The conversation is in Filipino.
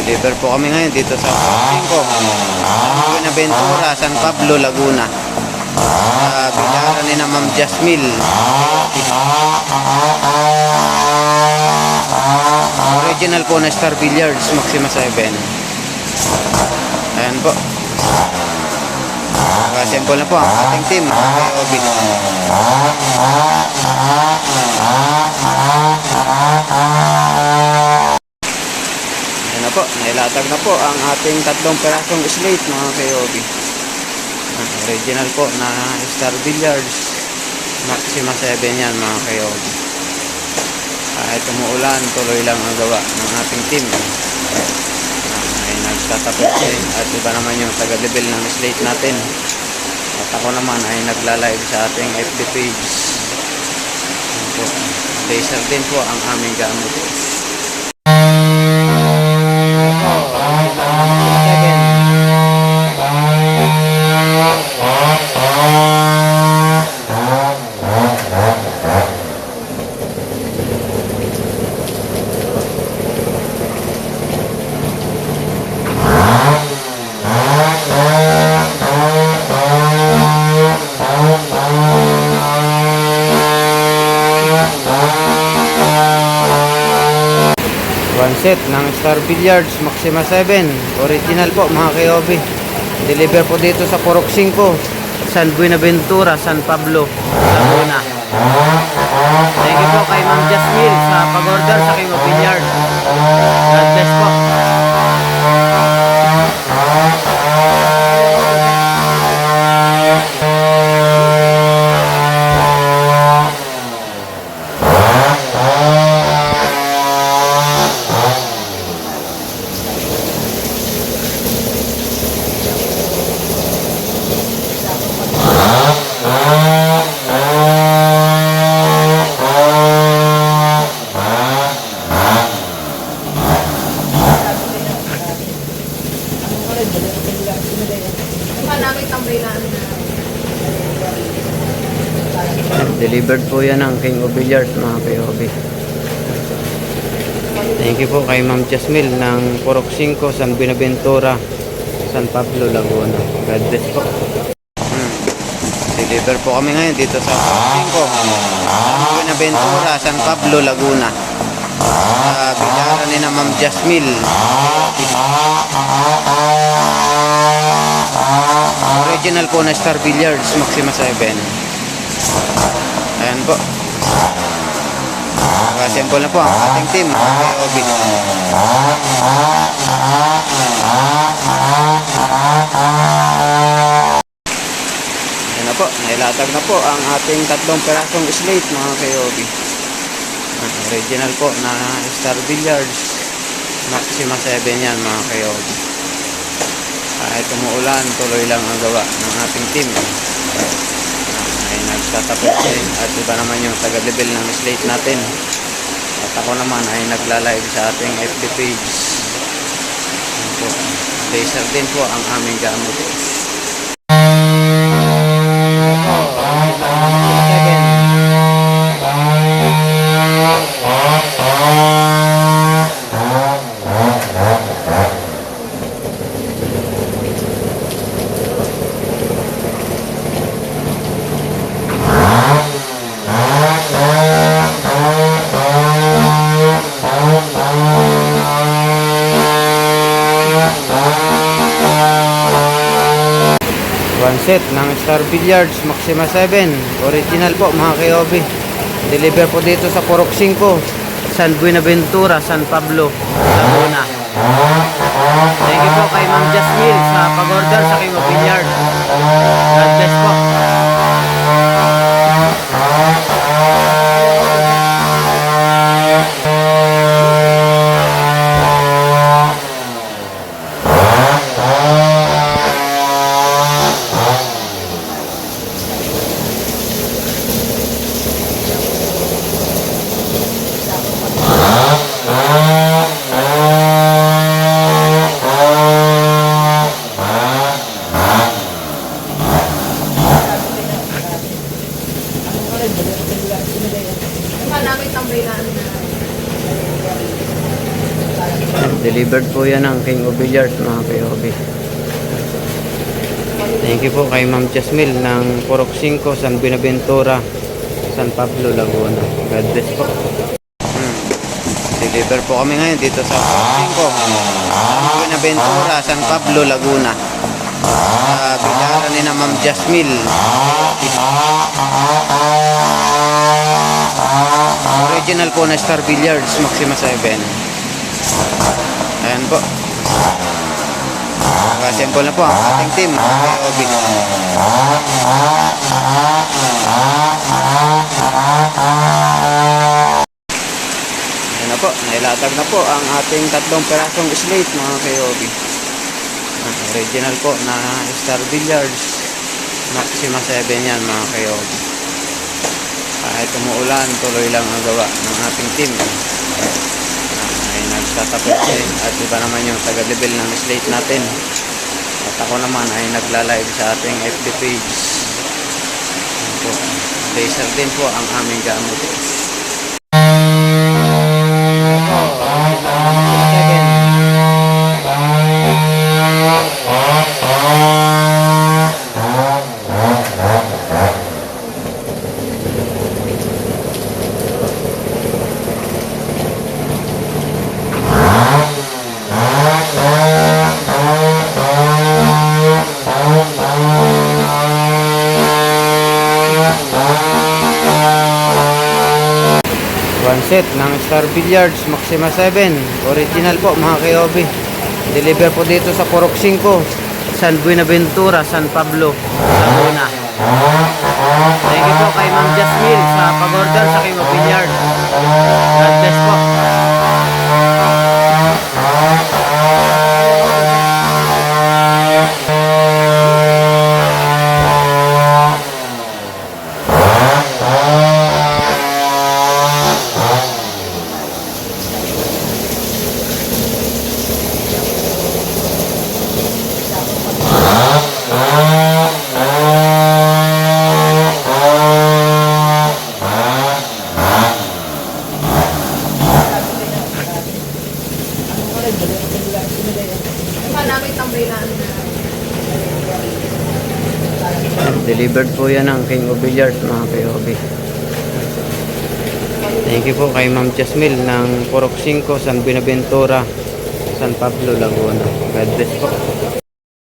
Deliver po kami ngayon dito sa 5 Buenaventura, San Pablo, Laguna. Bilaran ni na Ma'am Jasmine. Original po na Star Billiards, Maxima 7. Ayan po. Naka-assemble na po ang ating team. OB. Ayan na po. Nailatag na po ang ating 3 perasong slate, mga KOB. Original po na Star Billiards, Maxima 7 yan, mga KOB. Kahit umuulan, tuloy lang ang gawa ng ating team. Ay nagtatapos at iba naman yung taga-level ng slate natin. At ako naman ay nagla-live sa ating FB page. Laser din po ang aming gamit. One set ng Star Billiards, Maxima 7. Original po, mga KOB. Deliver po dito sa Purok 5, San Buenaventura, San Pablo, Laguna. Thank you po kay Ma'am Jasmine sa pag-order sa King of Billiards. God bless po. Delivered po yan ng King of Billiards, mga KOB. Thank you po kay Ma'am Jasmine ng Purok 5, San Buenaventura, San Pablo, Laguna. God bless po. Deliver po kami ngayon dito sa 5 San Buenaventura, San Pablo, Laguna. Bilaran ni na Ma'am Jasmine. Original po na Star Billiards, Maxima 7. Ayan po. Naka-assemble na po ang ating team. OB. Ayan na po. Nailatag na po ang ating 3 perasong slate, mga KOB. Original po na Star Billiards, Maxima 7 yan, mga KOB. Kahit umuulan, tuloy lang ang gawa ng ating team. Nagtatapos at iba naman yung taga-level ng slate natin. At ako naman ay nagla-live sa ating FB page. Laser din po ang aming gamit. One set ng Star Billiards, Maxima 7. Original po, mga KOB. Deliver po dito sa Purok 5, San Buenaventura, San Pablo, Laguna. Thank you po kay Ma'am Jasmine sa pag-order sa King of Billiards. God bless po. Delivered po yan ng King of Billiards mga kayobi. Thank you po kay Ma'am Jasmine ng Purok 5, San Buenaventura, San Pablo, Laguna. God bless po. Deliver po kami ngayon dito sa Purok 5, San Buenaventura, San Pablo, Laguna. Bilaran ni na Ma'am Jasmine. Original po na Star Billiards, Maxima 7. Ayan po. Naka-assemble na po ang ating team. Obi. Ayan na po. Nailatag na po ang ating 3 perasong slate mga kayobi. Original po na Star Billiards, Maxima 7 yan mga kayobi. Kahit umuulan, tuloy lang ang gawa ng ating team. Ay nagtatapos at iba naman yung taga-level ng slate natin. At ako naman ay nagla-live sa ating FB page. Laser din po ang aming gamit. One set ng Star Billiards Maxima 7. Original po mga kayobi. Deliver po dito sa Purok 5, San Buenaventura, San Pablo, Laguna. Thank you po kay Ma'am Jasmine sa pag-order sa King of Billiards. God bless po. Delivered po yan ng King of Billiards mga kayobi. Thank you po kay Ma'am Jasmine ng Purok 5, San Buenaventura, San Pablo, Laguna. God bless po.